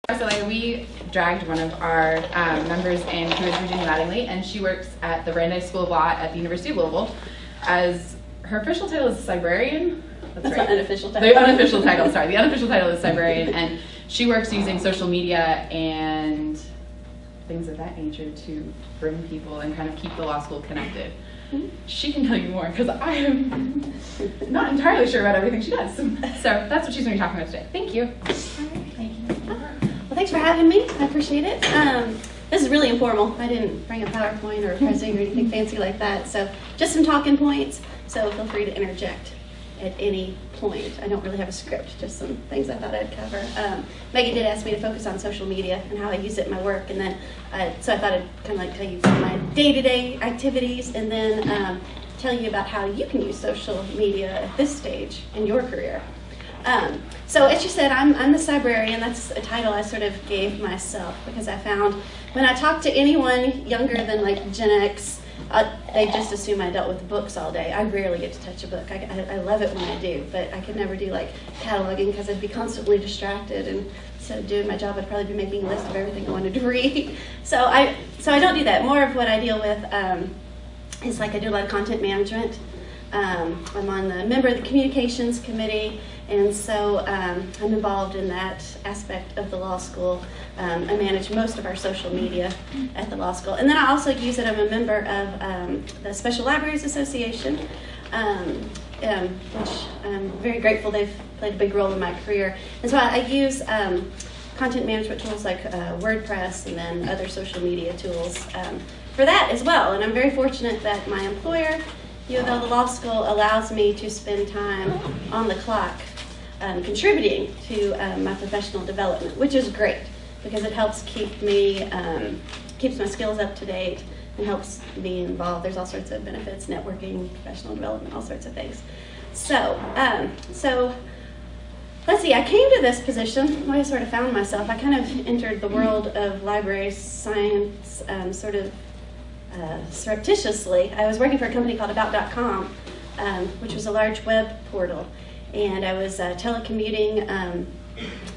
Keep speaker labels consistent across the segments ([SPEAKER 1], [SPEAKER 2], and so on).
[SPEAKER 1] SLA, we dragged one of our members in, who is Virginia Mattingly, and she works at the Brandeis School of Law at the University of Louisville. As her official title is librarian.
[SPEAKER 2] That's right. The unofficial title.
[SPEAKER 1] The unofficial title, sorry. The unofficial title is librarian, and she works using social media and things of that nature to bring people and kind of keep the law school connected. She can tell you more because I am not entirely sure about everything she does. So that's what she's going to be talking about today. Thank you.
[SPEAKER 2] All right, thank you. Well, thanks for having me. I appreciate it. This is really informal. I didn't bring a PowerPoint or a presentation or anything fancy like that. So just some talking points. So feel free to interject at any point. I don't really have a script, just some things I thought I'd cover. Maggie did ask me to focus on social media and how I use it in my work, and then so I thought I'd kind of like tell you my day-to-day activities, and then tell you about how you can use social media at this stage in your career. So as you said, I'm the librarian. That's a title I sort of gave myself because I found when I talk to anyone younger than like Gen X, they just assume I dealt with books all day. I rarely get to touch a book. I love it when I do, but I could never do like cataloging because I'd be constantly distracted, and so doing my job I'd probably be making a list of everything I wanted to read. So I don't do that. More of what I deal with is like I do a lot of content management. I'm on the member of the communications committee, and so I'm involved in that aspect of the law school. I manage most of our social media at the law school. And then I also use it, I'm a member of the Special Libraries Association, which I'm very grateful they've played a big role in my career. And so I use content management tools like WordPress and then other social media tools for that as well. And I'm very fortunate that my employer, U of L, the law school, allows me to spend time on the clock contributing to my professional development, which is great because it helps keep me, keeps my skills up to date and helps me involved. There's all sorts of benefits, networking, professional development, all sorts of things. So let's see, I came to this position, the way I sort of found myself, I kind of entered the world of library science sort of surreptitiously. I was working for a company called About.com, which was a large web portal, and I was telecommuting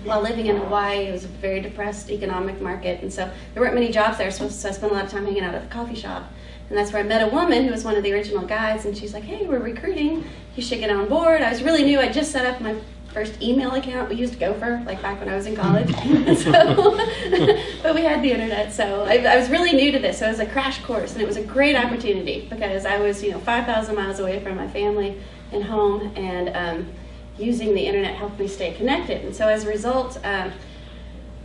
[SPEAKER 2] while living in Hawaii. It was a very depressed economic market, and so there weren't many jobs there, so I spent a lot of time hanging out at the coffee shop. And that's where I met a woman who was one of the original guys, and she's like, hey, we're recruiting, you should get on board. I was really new. I just set up my first email account. We used Gopher, like back when I was in college. So, but we had the internet, so I was really new to this. So it was a crash course, and it was a great opportunity because I was, 5,000 miles away from my family and home, and using the internet helped me stay connected. And so as a result,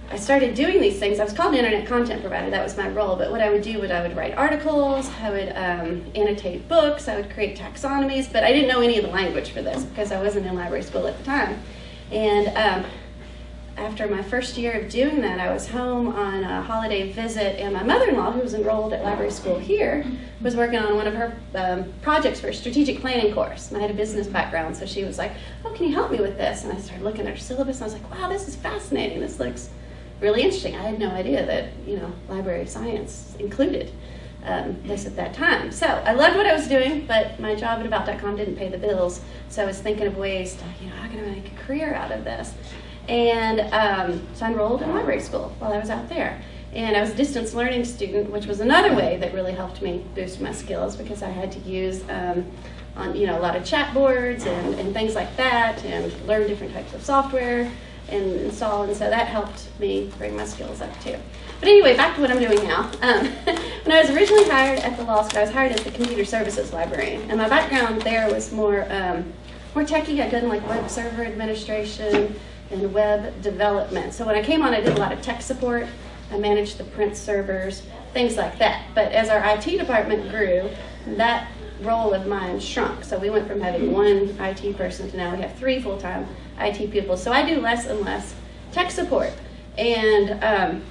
[SPEAKER 2] I started doing these things. I was called an internet content provider. That was my role. But what I would do was I would write articles, I would annotate books, I would create taxonomies, but I didn't know any of the language for this because I wasn't in library school at the time. And after my first year of doing that, I was home on a holiday visit, and my mother-in-law, who was enrolled at library school here, was working on one of her projects for a strategic planning course. And I had a business background, so she was like, oh, can you help me with this? And I started looking at her syllabus, and I was like, wow, this is fascinating. This looks really interesting. I had no idea that, library science included this at that time. So I loved what I was doing, but my job at About.com didn't pay the bills. So I was thinking of ways to, how can I make a career out of this? And so I enrolled in library school while I was out there. And I was a distance learning student, which was another way that really helped me boost my skills because I had to use a lot of chat boards and things like that, and learn different types of software and install, and so that helped me bring my skills up too. But anyway, back to what I'm doing now. When I was originally hired at the law school, I was hired as the computer services librarian, and my background there was more techie. I'd done like web server administration and web development. So when I came on, I did a lot of tech support. I managed the print servers, things like that. But as our IT department grew, that role of mine shrunk. So we went from having one IT person to now we have 3 full-time IT people. So I do less and less tech support. And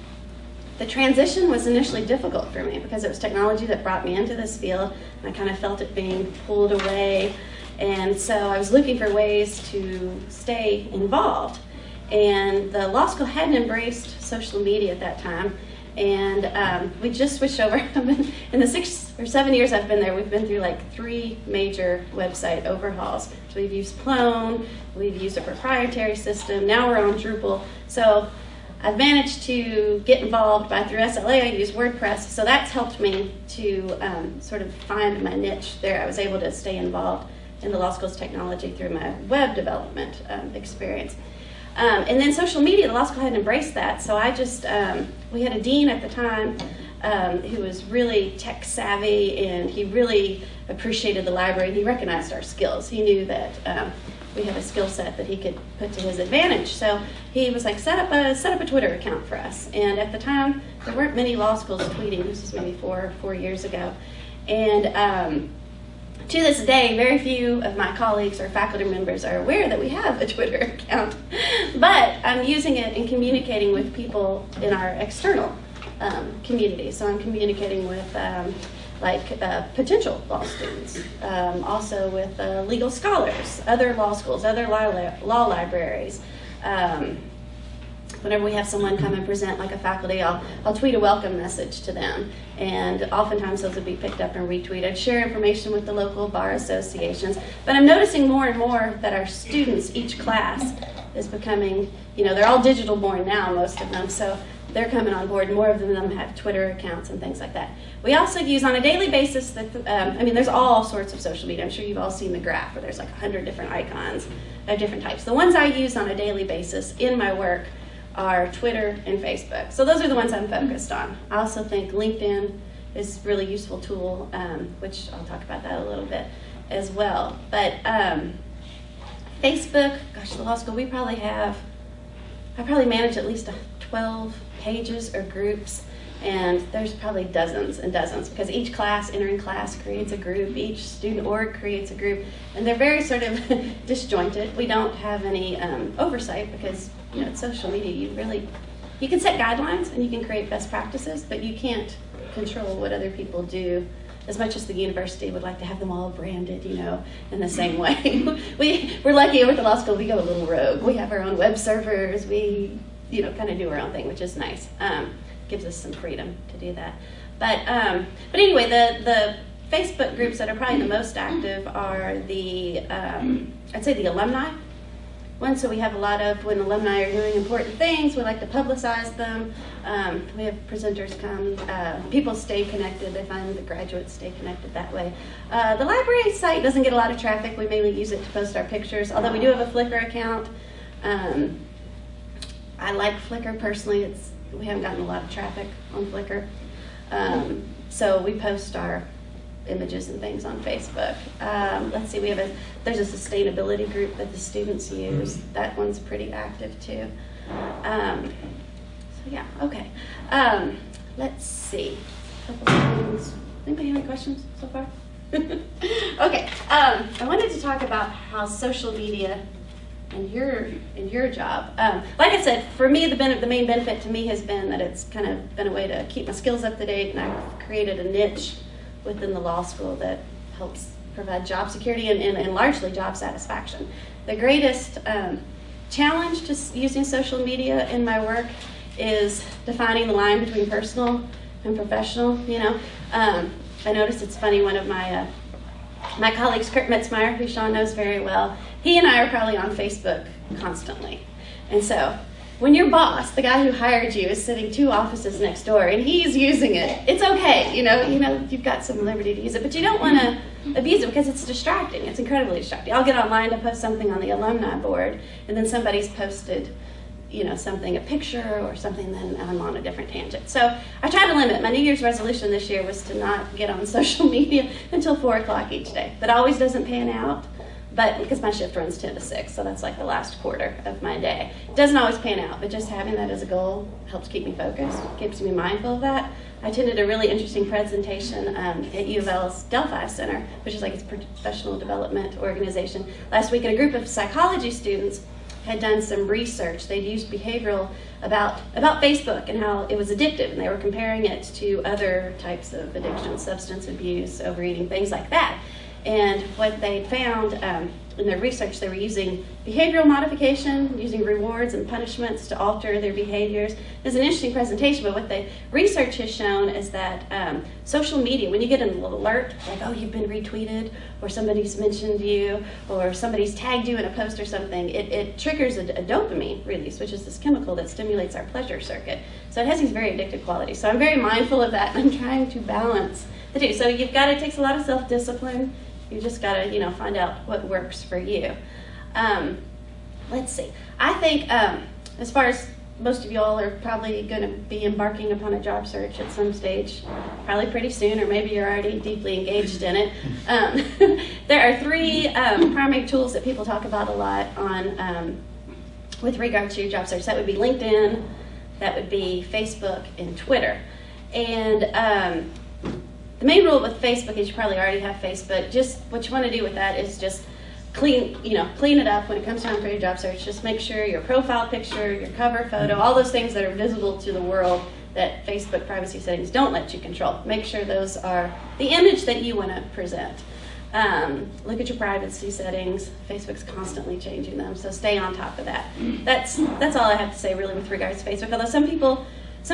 [SPEAKER 2] the transition was initially difficult for me because it was technology that brought me into this field. And I kind of felt it being pulled away. And so I was looking for ways to stay involved. And the law school hadn't embraced social media at that time. And we just switched over. In the 6 or 7 years I've been there, we've been through like 3 major website overhauls. So we've used Plone, we've used a proprietary system, now we're on Drupal. So I've managed to get involved through SLA. I use WordPress, so that's helped me to sort of find my niche there. I was able to stay involved in the law school's technology through my web development experience. And then social media, the law school hadn't embraced that, so I just, we had a dean at the time who was really tech savvy, and he really appreciated the library. He recognized our skills. He knew that we had a skill set that he could put to his advantage. So he was like, set up a Twitter account for us. And at the time, there weren't many law schools tweeting. This was maybe four years ago. And to this day, very few of my colleagues or faculty members are aware that we have a Twitter account. But I'm using it in communicating with people in our external community. So I'm communicating with potential law students, also with legal scholars, other law schools, other law libraries. Whenever we have someone come and present like a faculty, I'll tweet a welcome message to them, and oftentimes those will be picked up and retweeted. Share information with the local bar associations. But I'm noticing more and more that our students, each class, is becoming, they're all digital born now, most of them, so they're coming on board. More of them have Twitter accounts and things like that. We also use on a daily basis, there's all sorts of social media. I'm sure you've all seen the graph where there's like 100 different icons of different types. The ones I use on a daily basis in my work are Twitter and Facebook. So those are the ones I'm focused on. I also think LinkedIn is a really useful tool, which I'll talk about that a little bit as well. But Facebook, gosh, the law school, I probably manage at least 12 pages or groups, and there's probably dozens and dozens, because each class, entering class, creates a group, each student org creates a group, and they're very sort of disjointed. We don't have any oversight, because it's social media. You can set guidelines and you can create best practices, but you can't control what other people do, as much as the university would like to have them all branded, in the same way. We're lucky with the law school, we go a little rogue. We have our own web servers. We kind of do our own thing, which is nice. Gives us some freedom to do that. But anyway, the Facebook groups that are probably the most active are I'd say the alumni ones. So we have a lot of, when alumni are doing important things, we like to publicize them. We have presenters come. People stay connected. They find the graduates stay connected that way. The library site doesn't get a lot of traffic. We mainly use it to post our pictures, although we do have a Flickr account. I like Flickr personally. We haven't gotten a lot of traffic on Flickr. So we post our images and things on Facebook. Let's see, there's a sustainability group that the students use. That one's pretty active too. So yeah, okay. Let's see, a couple of things. Anybody have any questions so far? Okay, I wanted to talk about how social media and your job. Like I said, for me, the main benefit to me has been that it's kind of been a way to keep my skills up to date, and I've created a niche within the law school that helps provide job security and largely job satisfaction. The greatest challenge to using social media in my work is defining the line between personal and professional. I noticed, it's funny, one of my colleagues, Kurt Metzmeyer, who Sean knows very well, he and I are probably on Facebook constantly. And so when your boss, the guy who hired you, is sitting 2 offices next door and he's using it, it's okay. You've got some liberty to use it, but you don't want to abuse it because it's distracting. It's incredibly distracting. I'll get online to post something on the alumni board, and then somebody's posted something, a picture or something, then I'm on a different tangent. So I try to limit. My New Year's resolution this year was to not get on social media until 4 o'clock each day. That always doesn't pan out, but because my shift runs 10 to 6, so that's like the last quarter of my day. It doesn't always pan out, but just having that as a goal helps keep me focused, keeps me mindful of that. I attended a really interesting presentation at U of L's Delphi Center, which is like its professional development organization, last week, and a group of psychology students had done some research. They'd used behavioral about Facebook and how it was addictive, and they were comparing it to other types of addiction, substance abuse, overeating, things like that. And what they found in their research, they were using behavioral modification, using rewards and punishments to alter their behaviors. It's an interesting presentation, but what the research has shown is that social media, when you get an alert, like, oh, you've been retweeted, or somebody's mentioned you, or somebody's tagged you in a post or something, it triggers a dopamine release, which is this chemical that stimulates our pleasure circuit. So it has these very addictive qualities. So I'm very mindful of that, and I'm trying to balance the two. So it takes a lot of self-discipline. You just got to, find out what works for you. Let's see. I think as far as most of y'all are probably going to be embarking upon a job search at some stage, probably pretty soon, or maybe you're already deeply engaged in it. There are three primary tools that people talk about a lot on with regard to your job search. That would be LinkedIn, that would be Facebook, and Twitter. And the main rule with Facebook is you probably already have Facebook. Just what you want to do with that is just clean it up when it comes time for your job search. Just make sure your profile picture, your cover photo, all those things that are visible to the world that Facebook privacy settings don't let you control. Make sure those are the image that you want to present. Look at your privacy settings. Facebook's constantly changing them, so stay on top of that. That's all I have to say really with regards to Facebook. Although some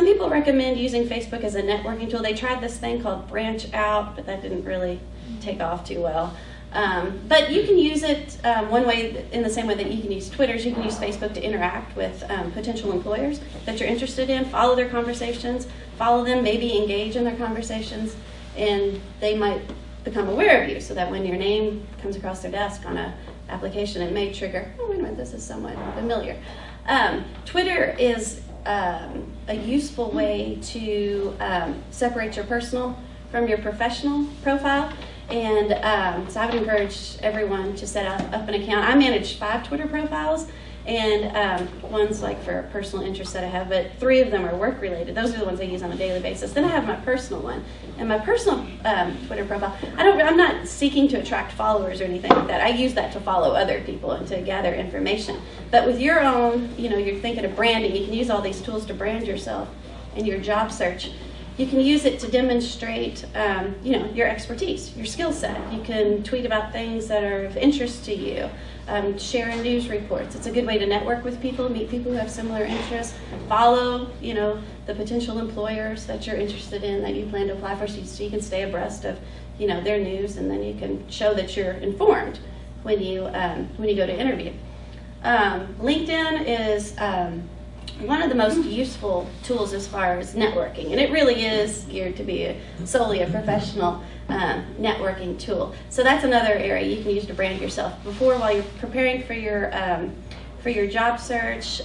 [SPEAKER 2] people recommend using Facebook as a networking tool. They tried this thing called Branch Out, but that didn't really take off too well. But you can use it one way, in the same way that you can use Twitter. You can use Facebook to interact with potential employers that you're interested in, follow their conversations, follow them, maybe engage in their conversations, and they might become aware of you, so that when your name comes across their desk on an application, it may trigger, oh, wait a minute, this is somewhat familiar. Twitter is a useful way to separate your personal from your professional profile. And so I would encourage everyone to set up an account. I manage 5 Twitter profiles, and one's like for personal interests that I have, but 3 of them are work related. Those are the ones I use on a daily basis. Then I have my personal one. And my personal Twitter profile, I'm not seeking to attract followers or anything like that. I use that to follow other people and to gather information. But with your own, you're thinking of branding, you can use all these tools to brand yourself in your job search. You can use it to demonstrate, your expertise, your skill set. You can tweet about things that are of interest to you, share in news reports. It's a good way to network with people, meet people who have similar interests, follow, the potential employers that you're interested in that you plan to apply for, so you can stay abreast of, their news, and then you can show that you're informed when you go to interview. LinkedIn is one of the most useful tools as far as networking, and it really is geared to be solely a professional networking tool. So that's another area you can use to brand yourself. While you're preparing for your job search,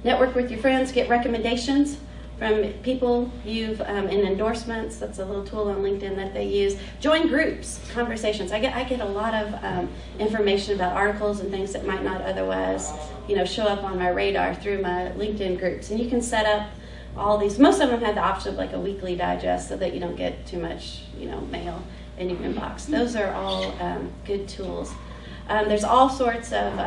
[SPEAKER 2] network with your friends, get recommendations from people and endorsements. That's a little tool on LinkedIn that they use. Join groups, conversations. I get a lot of information about articles and things that might not otherwise, show up on my radar through my LinkedIn groups. And you can set up all these. Most of them have the option of like a weekly digest, so that you don't get too much, mail in your inbox. Those are all good tools. There's all sorts of.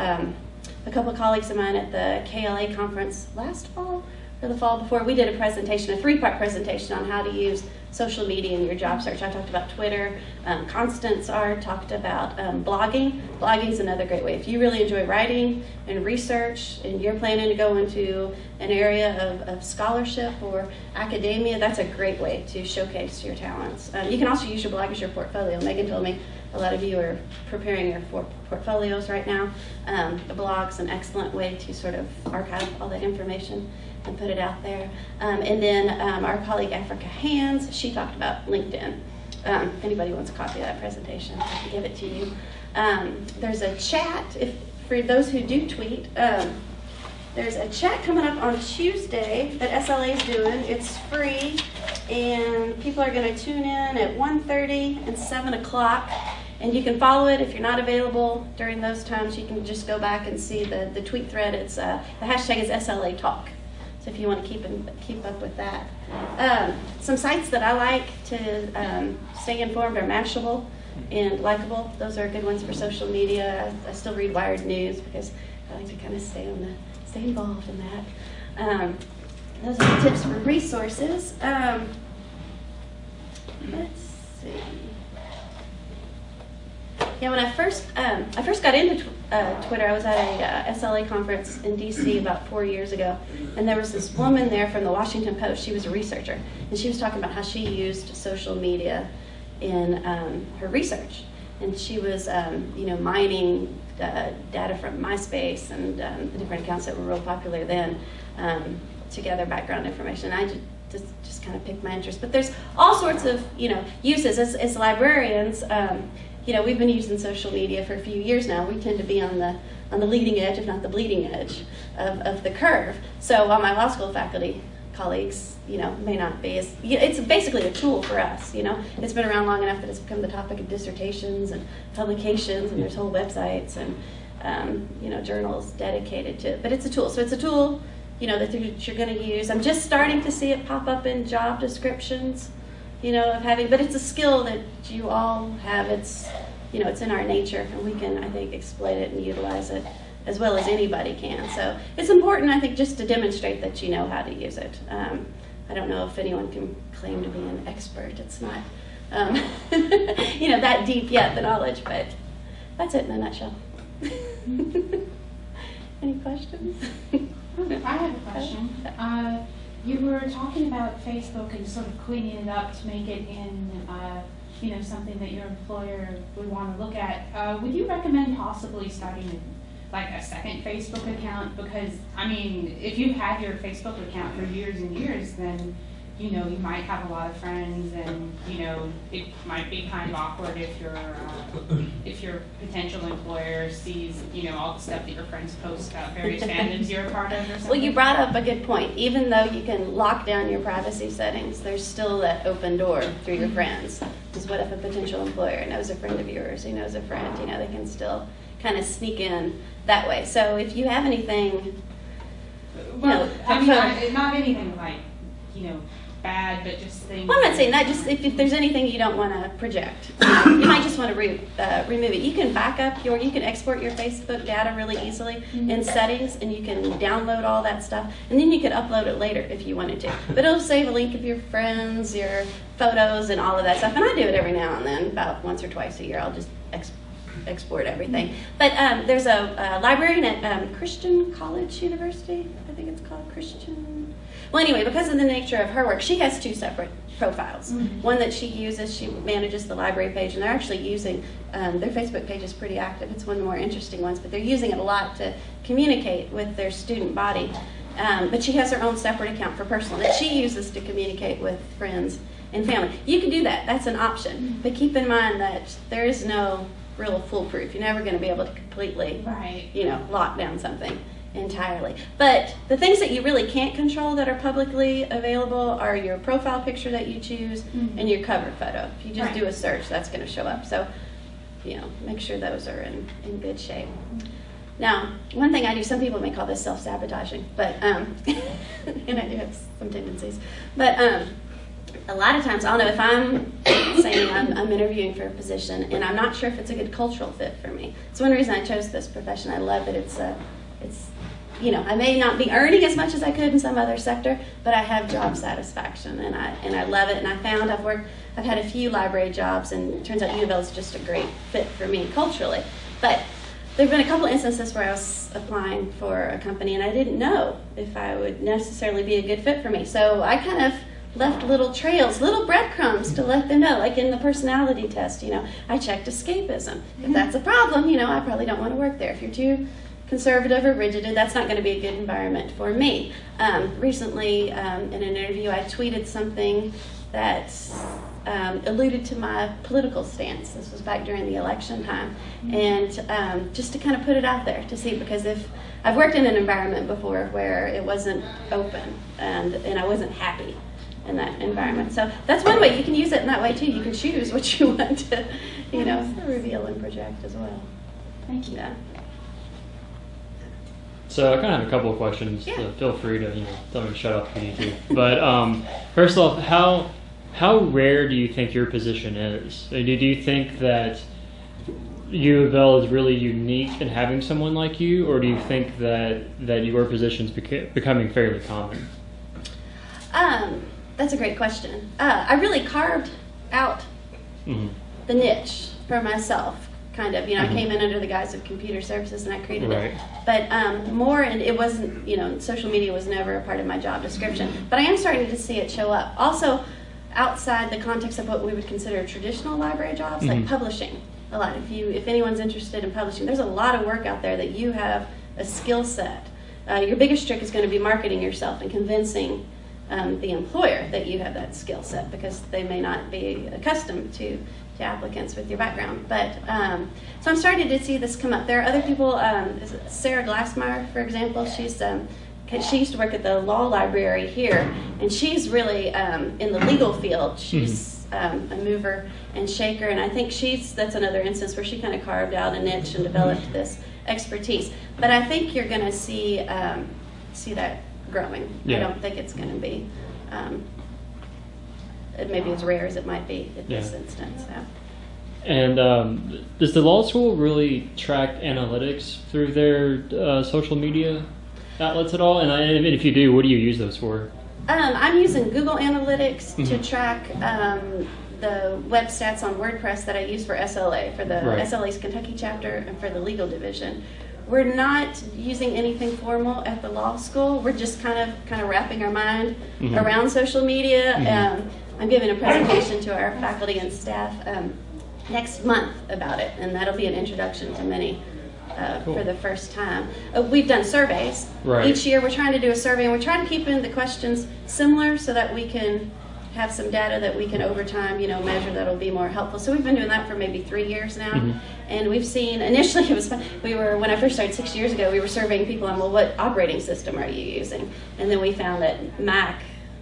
[SPEAKER 2] A couple of colleagues of mine at the KLA conference last fall, or the fall before, we did a 3-part presentation on how to use social media in your job search. I talked about Twitter. Constance talked about blogging. Blogging is another great way. If you really enjoy writing and research, and you're planning to go into an area of scholarship or academia, that's a great way to showcase your talents. You can also use your blog as your portfolio. Megan told me a lot of you are preparing your portfolios right now. The blog's an excellent way to sort of archive all that information and put it out there. And then our colleague Africa Hands, she talked about LinkedIn. If anybody wants a copy of that presentation, I can give it to you. There's a chat, for those who do tweet, there's a chat coming up on Tuesday that SLA is doing. It's free, and people are going to tune in at 1:30 and 7 o'clock. And you can follow it. If you're not available during those times, you can just go back and see the tweet thread. It's the hashtag is SLA Talk. So if you want to keep up with that. Some sites that I like to stay informed are Mashable and Likeable. Those are good ones for social media. I still read Wired News because I like to kind of stay involved in that. Those are the tips for resources. Let's see. Yeah, when I first got into Twitter, I was at a SLA conference in DC about 4 years ago, and there was this woman there from the Washington Post. She was a researcher, and she was talking about how she used social media in her research, and she was mining data from MySpace and the different accounts that were real popular then to gather background information. And I just kind of picked my interest. But there's all sorts of uses as librarians. We've been using social media for a few years now. We tend to be on the leading edge, if not the bleeding edge, of the curve. So while my law school faculty colleagues, may not be as, it's basically a tool for us. It's been around long enough that it's become the topic of dissertations and publications, and there's whole websites and journals dedicated to it. But it's a tool. So it's a tool, that you're going to use. I'm just starting to see it pop up in job descriptions. But it's a skill that you all have. It's in our nature, and we can, I think, exploit it and utilize it as well as anybody can. So it's important, I think, just to demonstrate that you know how to use it. I don't know if anyone can claim to be an expert. It's not, that deep yet, the knowledge, but that's it in a nutshell. Any questions?
[SPEAKER 3] I have a question. You were talking about Facebook and sort of cleaning it up to make it in, something that your employer would want to look at. Would you recommend possibly starting a second Facebook account? Because, if you've had your Facebook account for years and years, then, you might have a lot of friends, and, it might be kind of awkward if your potential employer sees, all the stuff that your friends post about various fandoms you're a part of or something.
[SPEAKER 2] Well, you brought up a good point. Even though you can lock down your privacy settings, there's still that open door through your friends. Because what if a potential employer knows a friend of yours who knows a friend? They can still kind of sneak in that way. So if you have anything,
[SPEAKER 3] not anything bad, but just things.
[SPEAKER 2] Well, I'm not saying that. Just if there's anything you don't want to project, you might just want to remove it. You can you can export your Facebook data really easily in settings, and you can download all that stuff, and then you could upload it later if you wanted to. But it'll save a link of your friends, your photos, and all of that stuff. And I do it every now and then, about once or twice a year. I'll just export everything. But there's a librarian at Christian College University. I think it's called Christian. Well, anyway, because of the nature of her work, she has two separate profiles. Mm-hmm. One that she uses, she manages the library page, and they're actually using, their Facebook page is pretty active. It's one of the more interesting ones, but they're using it a lot to communicate with their student body. But she has her own separate account for personal that she uses to communicate with friends and family. You can do that. That's an option. Mm-hmm. But keep in mind that there is no real foolproof. You're never going to be able to completely, lock down something entirely. But the things that you really can't control that are publicly available are your profile picture that you choose and your cover photo. If you just do a search, that's going to show up. So, make sure those are in good shape. Now, one thing I do, some people may call this self-sabotaging, but, and I do have some tendencies, but a lot of times I'll know if I'm saying I'm interviewing for a position and I'm not sure if it's a good cultural fit for me. It's one reason I chose this profession. I love that it's I may not be earning as much as I could in some other sector, but I have job satisfaction, and I love it. And I found I've had a few library jobs, and it turns out U of L is just a great fit for me culturally. But there have been a couple instances where I was applying for a company, and I didn't know if I would necessarily be a good fit for me. So I kind of left little trails, little breadcrumbs to let them know, like in the personality test. I checked escapism. If that's a problem, I probably don't want to work there. If you're too conservative or rigid, that's not going to be a good environment for me. Recently, in an interview, I tweeted something that alluded to my political stance. This was back during the election time. And just to kind of put it out there to see, because if I've worked in an environment before where it wasn't open and I wasn't happy in that environment. So that's one way. You can use it in that way too. You can choose what you want to, reveal and project as well.
[SPEAKER 3] Thank you.
[SPEAKER 2] Yeah.
[SPEAKER 4] So I kind of have a couple of questions.
[SPEAKER 2] Yeah.
[SPEAKER 4] So feel free to tell me to shut up if you need to. But first off, how rare do you think your position is? Do you think that U of L is really unique in having someone like you, or do you think that your position is becoming fairly common?
[SPEAKER 2] That's a great question. I really carved out the niche for myself kind of. I came in under the guise of computer services and I created
[SPEAKER 4] Right.
[SPEAKER 2] it. But more, and it wasn't, social media was never a part of my job description. But I am starting to see it show up. Also, outside the context of what we would consider traditional library jobs, like publishing. A lot. If anyone's interested in publishing, there's a lot of work out there that you have a skill set. Your biggest trick is going to be marketing yourself and convincing the employer that you have that skill set, because they may not be accustomed to applicants with your background. But so I'm starting to see this come up. There are other people. Sarah Glassmeyer, for example, she used to work at the law library here, and she's really in the legal field. She's a mover and shaker, and I think that's another instance where she kind of carved out a niche and developed this expertise. But I think you're going to see that growing.
[SPEAKER 4] Yeah.
[SPEAKER 2] I don't think it's going to be maybe as rare as it might be at this instance. So.
[SPEAKER 4] And does the law school really track analytics through their social media outlets at all? And if you do, what do you use those for?
[SPEAKER 2] I'm using Google Analytics to track the web stats on WordPress that I use for SLA, for the SLA's Kentucky chapter and for the legal division. We're not using anything formal at the law school. We're just kind of wrapping our mind around social media. I'm giving a presentation to our faculty and staff next month about it, and that'll be an introduction to many
[SPEAKER 4] Cool.
[SPEAKER 2] for the first time. We've done surveys.
[SPEAKER 4] Right.
[SPEAKER 2] Each year we're trying to do a survey, and we're trying to keep the questions similar so that we can have some data that we can over time, measure that'll be more helpful. So we've been doing that for maybe 3 years now. And we've seen, initially it was fun. When I first started 6 years ago, we were surveying people on, well, what operating system are you using? And then we found that Mac,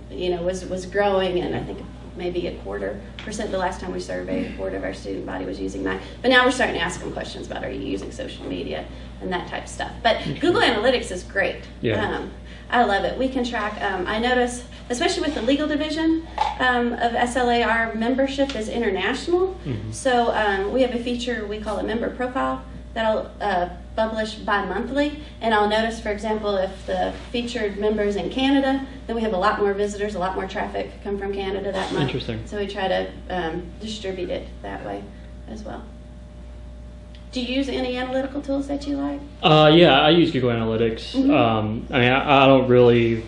[SPEAKER 2] was growing, and I think maybe 0.25% the last time we surveyed, a quarter of our student body was using Mac. But now we're starting to ask them questions about, are you using social media and that type of stuff. But Google Analytics is great.
[SPEAKER 4] Yeah.
[SPEAKER 2] I love it. We can track, I notice, especially with the legal division of SLA, our membership is international. So we have a feature we call a member profile that I'll publish bi-monthly. And I'll notice, for example, if the featured member's in Canada, then we have a lot more visitors, a lot more traffic come from Canada that month.
[SPEAKER 4] Interesting.
[SPEAKER 2] So we try to distribute it that way as well. Do you use any analytical tools that you like?
[SPEAKER 4] Yeah, I use Google Analytics. I don't really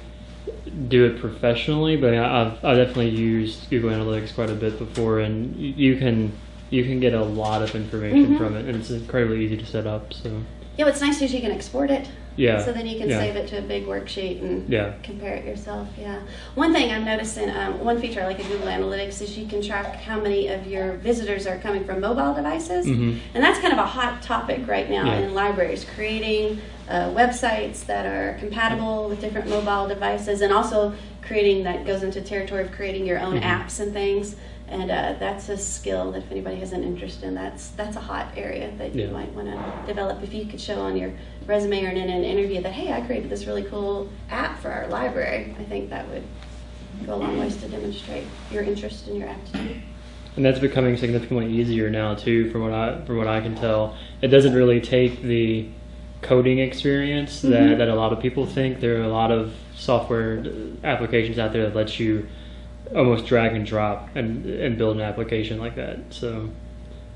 [SPEAKER 4] do it professionally, but I've definitely used Google Analytics quite a bit before, and you can get a lot of information from it, and it's incredibly easy to set up. So
[SPEAKER 2] yeah, what's nice is you can export it.
[SPEAKER 4] Yeah.
[SPEAKER 2] So then you can save it to a big worksheet and compare it yourself. Yeah. One thing I'm noticing, one feature I like of Google Analytics is you can track how many of your visitors are coming from mobile devices. And that's kind of a hot topic right now in libraries, creating websites that are compatible with different mobile devices, and also creating, that goes into territory of creating your own apps and things. And that's a skill that if anybody has an interest in, that's a hot area that you might want to develop. If you could show on your resume or in an interview that, hey, I created this really cool app for our library, I think that would go a long ways to demonstrate your interest and your aptitude.
[SPEAKER 4] And that's becoming significantly easier now too, from what I can tell. It doesn't really take the coding experience that a lot of people think. There are a lot of software applications out there that lets you almost drag and drop and build an application like that. So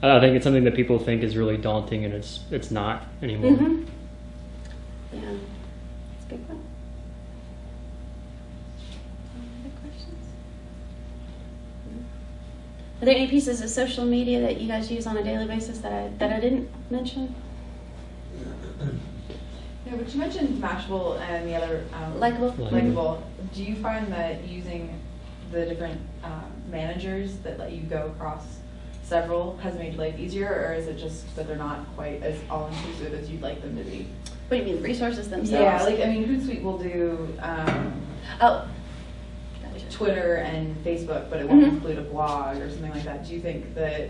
[SPEAKER 4] I think it's something that people think is really daunting, and it's not anymore.
[SPEAKER 2] Yeah, it's a big one. Any other questions? Are there any pieces of social media that you guys use on a daily basis that I didn't mention?
[SPEAKER 5] Yeah, but you mentioned Mashable and the other
[SPEAKER 2] Likeable.
[SPEAKER 5] Do you find that using the different managers that let you go across several has made life easier, or is it just that they're not quite as all-inclusive as you'd like them to be?
[SPEAKER 2] What do you mean, resources themselves?
[SPEAKER 5] Yeah, Hootsuite will do Twitter and Facebook, but it won't include a blog or something like that. Do you think that...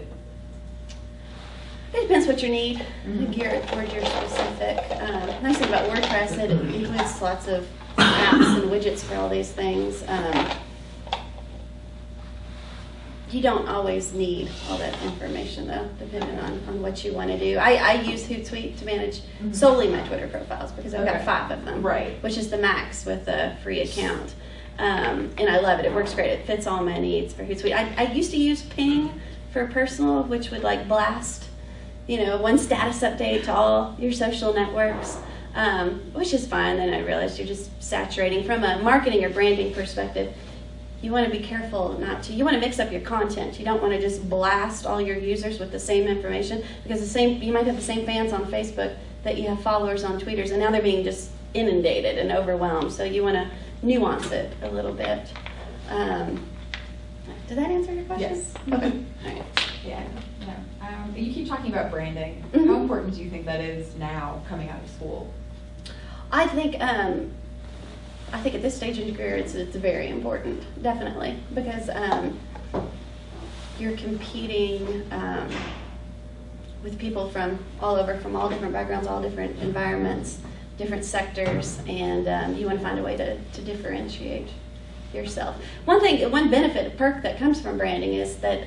[SPEAKER 2] It depends what you need, geared towards your specific. Nice thing about WordPress, it includes lots of apps and widgets for all these things. You don't always need all that information, though, depending on what you want to do. I use Hootsuite to manage solely my Twitter profiles because I've got 5 of them, which is the max with a free account. And I love it. It works great. It fits all my needs for Hootsuite. I used to use Ping for personal, which would blast one status update to all your social networks, which is fine. Then I realized you're just saturating. From a marketing or branding perspective, you want to be careful you want to mix up your content. You don't want to just blast all your users with the same information, because you might have the same fans on Facebook that you have followers on Tweeters, and now they're being just inundated and overwhelmed. So you want to nuance it a little bit. Did that answer your question?
[SPEAKER 5] Yes.
[SPEAKER 2] Okay. All right.
[SPEAKER 5] Yeah. No. You keep talking about branding.
[SPEAKER 2] Mhm.
[SPEAKER 5] How important do you think that is now coming out of school?
[SPEAKER 2] I think at this stage in your career, it's very important, definitely, because you're competing with people from all over, from all different backgrounds, all different environments, different sectors, and you want to find a way to differentiate yourself. One benefit, perk that comes from branding is that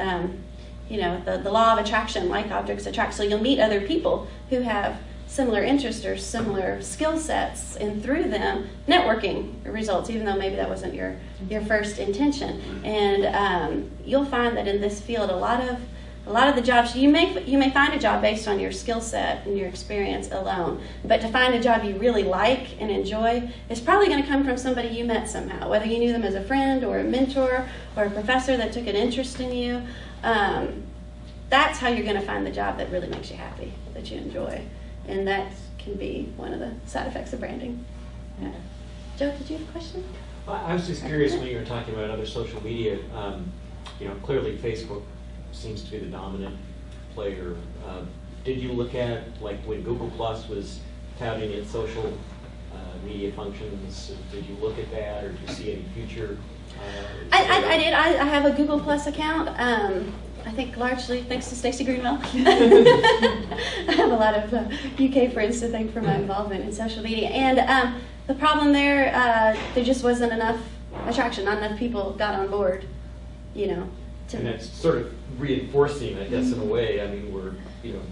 [SPEAKER 2] the law of attraction, like objects attract. So you'll meet other people who have similar interests or similar skill sets, and through them, networking results, even though maybe that wasn't your first intention. And you'll find that in this field, a lot of the jobs, you may find a job based on your skill set and your experience alone, but to find a job you really like and enjoy is probably going to come from somebody you met somehow, whether you knew them as a friend or a mentor or a professor that took an interest in you. That's how you're going to find the job that really makes you happy, that you enjoy. And that can be one of the side effects of branding. Yeah. Joe, did you have a question?
[SPEAKER 6] I was just curious when you were talking about other social media. Clearly Facebook seems to be the dominant player. Did you look at, like, when Google Plus was touting its social media functions? Did you look at that, or do you see any future?
[SPEAKER 2] I did. I have a Google Plus account. I think largely thanks to Stacey Greenwell. I have a lot of UK friends to thank for my involvement in social media. And the problem there just wasn't enough attraction. Not enough people got on board, And
[SPEAKER 6] that's sort of reinforcing, I guess, in a way. I mean, where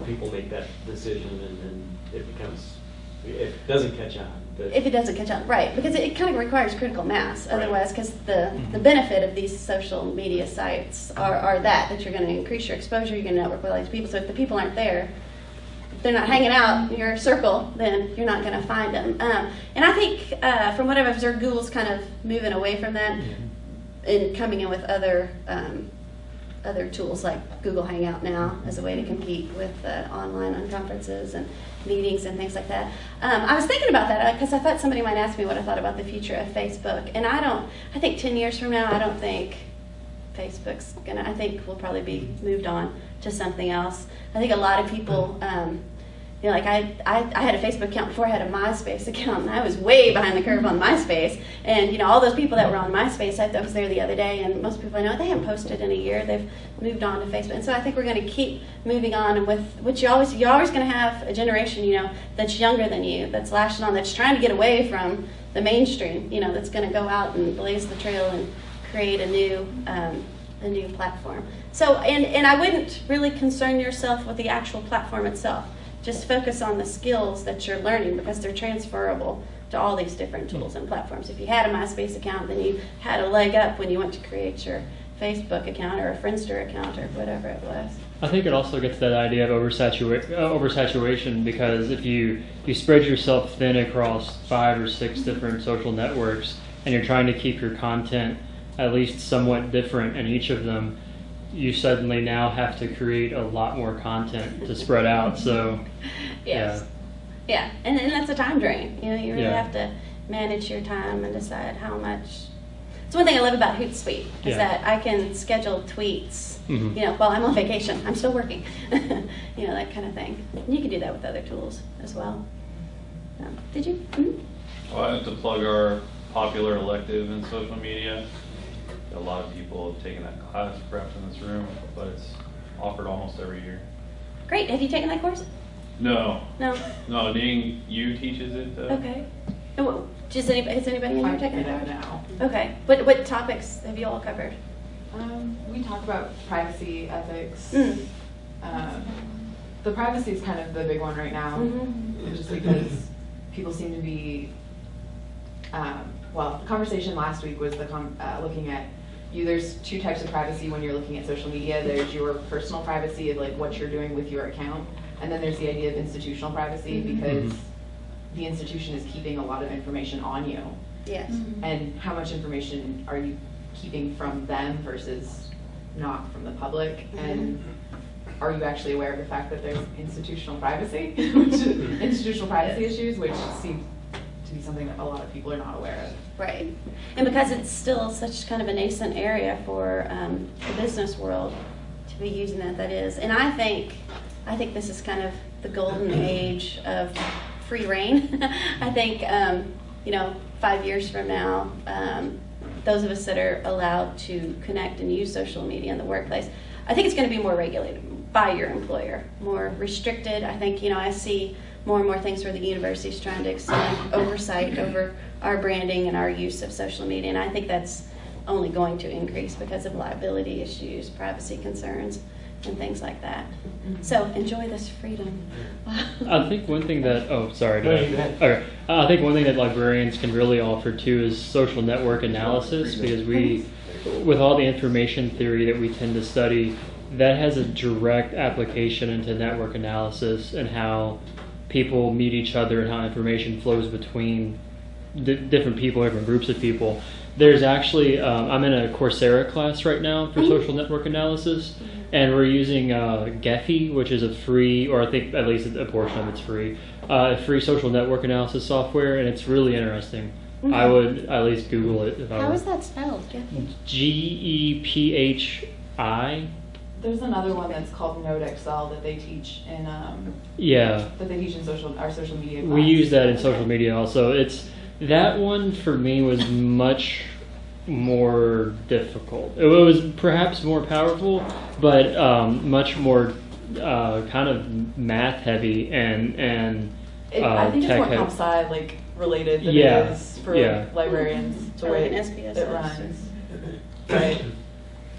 [SPEAKER 6] people make that decision, and then it doesn't catch on. But
[SPEAKER 2] if it doesn't catch on, right? Because it kind of requires critical mass. Otherwise, because the benefit of these social media sites are that you're going to increase your exposure, you're going to network with all these people. So if the people aren't there, if they're not hanging out in your circle, then you're not going to find them. And I think, from what I've observed, Google's kind of moving away from that and coming in with other tools like Google Hangout now as a way to compete with online conferences and meetings and things like that. I was thinking about that because I thought somebody might ask me what I thought about the future of Facebook. And I think 10 years from now, I don't think Facebook's I think we'll probably be moved on to something else. I think a lot of people, like I had a Facebook account before I had a MySpace account, and I was way behind the curve on MySpace. And all those people that were on MySpace, I was there the other day, and most people I know, they haven't posted in a year. They've moved on to Facebook. And so I think we're going to keep moving on. And with which you're always going to have a generation, that's younger than you, that's lashing on, that's trying to get away from the mainstream, that's going to go out and blaze the trail and create a new platform. So, and I wouldn't really concern yourself with the actual platform itself. Just focus on the skills that you're learning, because they're transferable to all these different tools and platforms. If you had a MySpace account, then you had a leg up when you went to create your Facebook account or a Friendster account or whatever it was.
[SPEAKER 4] I think it also gets to that idea of oversaturation, because if you spread yourself thin across 5 or 6 different social networks, and you're trying to keep your content at least somewhat different in each of them, you suddenly now have to create a lot more content to spread out. So,
[SPEAKER 2] yes. Yeah, and that's a time drain. You really have to manage your time and decide how much. It's one thing I love about Hootsuite is that I can schedule tweets. While I'm on vacation, I'm still working. That kind of thing. And you can do that with other tools as well. Did you? Mm-hmm.
[SPEAKER 7] Well, I have to plug our popular elective in social media. A lot of people have taken that class, perhaps in this room, but it's offered almost every year.
[SPEAKER 2] Great. Have you taken that course?
[SPEAKER 7] No.
[SPEAKER 2] No.
[SPEAKER 7] No, Ning Yu teaches it.
[SPEAKER 2] Okay. Has anybody in here taken that course?
[SPEAKER 5] now.
[SPEAKER 2] Okay. What topics have you all covered?
[SPEAKER 5] We talk about privacy, ethics. The privacy is kind of the big one right now, just because people seem to be. The conversation last week was looking at there's 2 types of privacy when you're looking at social media. There's your personal privacy of like what you're doing with your account,
[SPEAKER 1] And then there's the idea of institutional privacy, because the institution is keeping a lot of information on you.
[SPEAKER 2] Yes.
[SPEAKER 1] And how much information are you keeping from them versus not from the public? And are you actually aware of the fact that there's institutional privacy, institutional privacy issues, which seem to be something that a lot of people are not aware of?
[SPEAKER 2] Right. And because it's still such kind of a nascent area for the business world to be using that is. And I think this is kind of the golden age of free reign. I think, 5 years from now, those of us that are allowed to connect and use social media in the workplace, I think it's going to be more regulated by your employer, more restricted. I think, I see more and more things where the university's trying to extend oversight over our branding and our use of social media, and I think that's only going to increase because of liability issues, privacy concerns, and things like that. So enjoy this freedom.
[SPEAKER 4] I think one thing that, sorry.
[SPEAKER 6] No, you go ahead.
[SPEAKER 4] Okay. I think one thing that librarians can really offer too is social network analysis, because with all the information theory that we tend to study, that has a direct application into network analysis and how people meet each other and how information flows between different people, different groups of people. There's actually, I'm in a Coursera class right now for social network analysis, and we're using Gephi, which is a free, or I think at least a portion of it's free, free social network analysis software, and it's really interesting. I would at least Google it if I
[SPEAKER 2] How
[SPEAKER 4] were.
[SPEAKER 2] is that spelled?
[SPEAKER 4] Gephi.
[SPEAKER 5] There's another one that's called Node Excel that they teach in
[SPEAKER 4] Yeah.
[SPEAKER 5] that they teach in our social media class.
[SPEAKER 4] We use that in social media also. That one for me was much more difficult. It was perhaps more powerful, but much more kind of math heavy and
[SPEAKER 5] I think it's
[SPEAKER 4] tech
[SPEAKER 5] more
[SPEAKER 4] heavy.
[SPEAKER 5] comp sci related than
[SPEAKER 4] Yeah,
[SPEAKER 5] it is for
[SPEAKER 4] yeah.
[SPEAKER 5] librarians, the way
[SPEAKER 2] Like an
[SPEAKER 5] it
[SPEAKER 2] SPSS.
[SPEAKER 5] runs. Right.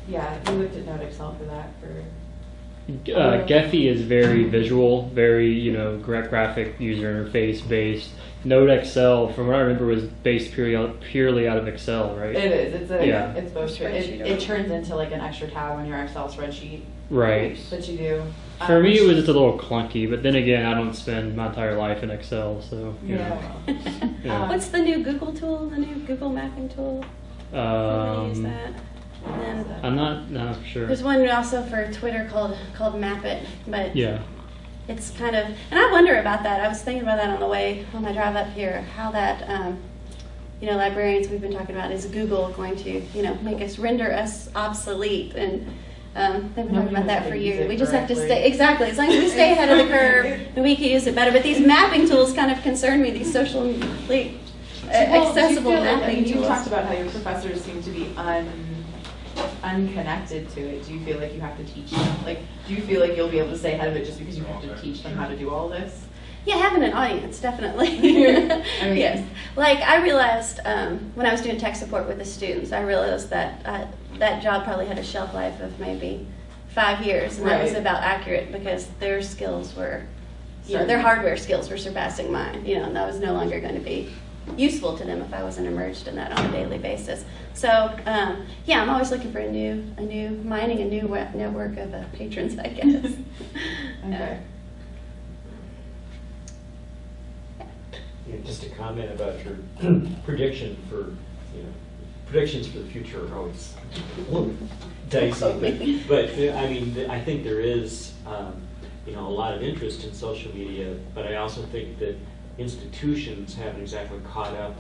[SPEAKER 5] Yeah, we looked at Node Excel for that.
[SPEAKER 4] Gephi is very visual, very graphic user interface based. Node Excel, from what I remember, was based purely out of Excel, right?
[SPEAKER 5] It is. It's both.
[SPEAKER 2] Spreadsheet.
[SPEAKER 5] It turns into like an extra tab on your Excel spreadsheet
[SPEAKER 4] Right.
[SPEAKER 5] that you do.
[SPEAKER 4] For me, it was just a little clunky, but then again, I don't spend my entire life in Excel, so
[SPEAKER 5] Yeah.
[SPEAKER 4] Yeah.
[SPEAKER 2] What's the new Google tool, the new Google mapping tool? Everybody use that? And then
[SPEAKER 4] I'm not sure.
[SPEAKER 2] there's one also for Twitter called Map It, but
[SPEAKER 4] Yeah.
[SPEAKER 2] it's kind of, and I wonder about that. I was thinking about that on my drive up here, how that, librarians we've been talking about, is Google going to, make us, render us obsolete? And they've been talking about that for years. We just have to stay, exactly, as long as we stay ahead of the curve, and we can use it better. But these mapping tools kind of concern me, these socially accessible mapping
[SPEAKER 5] You
[SPEAKER 2] tools.
[SPEAKER 5] talked about how your professors seem to be unconnected to it. Do you feel like you have to teach them? Like, do you feel like you'll be able to stay ahead of it just because you have to teach them how to do all this?
[SPEAKER 2] Yeah, having an audience, definitely.
[SPEAKER 5] I mean-
[SPEAKER 2] Yes. Like, I realized when I was doing tech support with the students, I realized that that job probably had a shelf life of maybe 5 years, and that was
[SPEAKER 5] Right.
[SPEAKER 2] about accurate because their skills were,
[SPEAKER 5] Certain.
[SPEAKER 2] their hardware skills were surpassing mine, and that was no longer going to be useful to them if I wasn't immersed in that on a daily basis. So, I'm always looking for mining a new network of patrons, I guess.
[SPEAKER 5] Okay.
[SPEAKER 6] Just a comment about your predictions for the future are always a little dicey, but I think there is a lot of interest in social media, but I also think that institutions haven't exactly caught up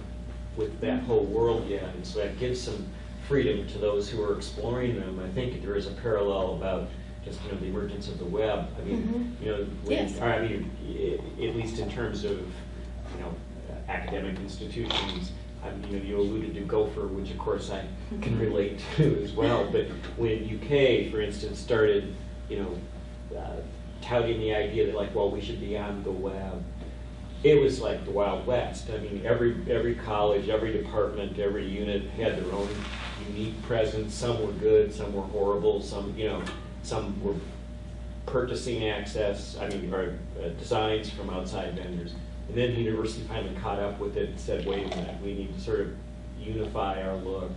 [SPEAKER 6] with that whole world yet, and so that gives some freedom to those who are exploring them. I think there is a parallel about just the emergence of the web.
[SPEAKER 2] Yes.
[SPEAKER 6] At least in terms of academic institutions. You alluded to Gopher, which of course I can relate to as well. But when UK, for instance, started, touting the idea that we should be on the web, it was like the Wild West. Every college, every department, every unit had their own unique presence. Some were good, some were horrible. Some were purchasing access. Or designs from outside vendors. And then the university finally caught up with it and said, wait a minute, we need to sort of unify our look,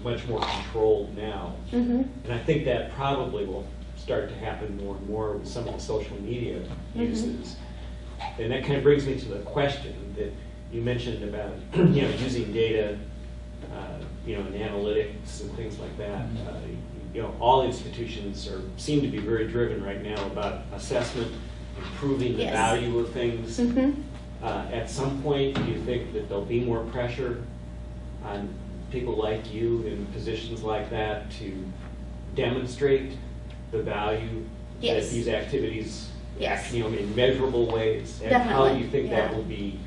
[SPEAKER 6] much more controlled now.
[SPEAKER 2] Mm-hmm.
[SPEAKER 6] And I think that probably will start to happen more and more with some of the social media uses. And that kind of brings me to the question that you mentioned about using data, and analytics and things like that. All institutions seem to be very driven right now about assessment, improving the
[SPEAKER 2] Yes.
[SPEAKER 6] value of things.
[SPEAKER 2] Mhm.
[SPEAKER 6] At some point, do you think that there'll be more pressure on people like you in positions like that to demonstrate the value
[SPEAKER 2] Yes.
[SPEAKER 6] that these activities,
[SPEAKER 2] Yes.
[SPEAKER 6] in measurable ways? And how do you
[SPEAKER 2] Definitely,
[SPEAKER 6] think that
[SPEAKER 2] yeah.
[SPEAKER 6] will be?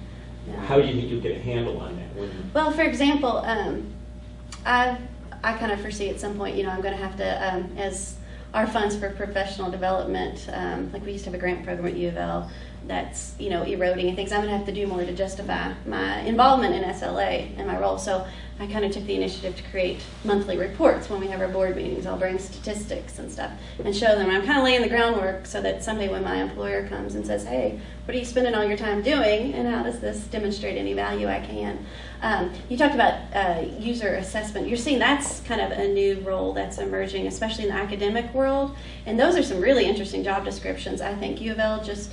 [SPEAKER 2] Yeah.
[SPEAKER 6] How do you think you'll get a handle on that?
[SPEAKER 2] Well, for example, I kind of foresee at some point, I'm going to have to, as our funds for professional development, like we used to have a grant program at U of L that's, eroding and things, I'm going to have to do more to justify my involvement in SLA and my role. So I kind of took the initiative to create monthly reports when we have our board meetings. I'll bring statistics and stuff and show them. I'm kind of laying the groundwork so that someday when my employer comes and says, hey, what are you spending all your time doing, and how does this demonstrate any value I can? You talked about user assessment. You're seeing that's kind of a new role that's emerging, especially in the academic world. And those are some really interesting job descriptions. I think U of L just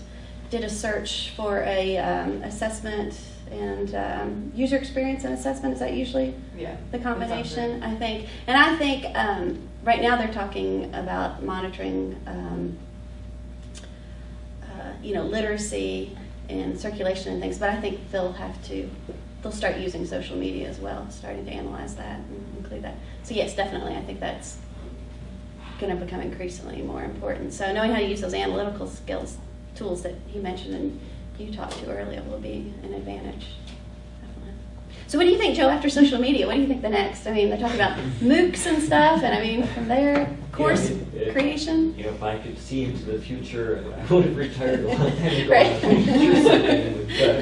[SPEAKER 2] did a search for a assessment and user experience and assessment. Is that usually
[SPEAKER 5] Yeah.
[SPEAKER 2] the combination? I think. And I think right now they're talking about monitoring literacy and circulation and things, but I think they'll start using social media as well, starting to analyze that and include that. So yes, definitely, I think that's going to become increasingly more important. So knowing how to use those analytical tools that he mentioned and you talked to earlier will be an advantage. Definitely. So what do you think, Joe, after social media? What do you think the next? I mean, they're talking about MOOCs and stuff, and I mean, from there, course creation.
[SPEAKER 6] If I could see into the future, I would have retired a long time ago.
[SPEAKER 2] Right.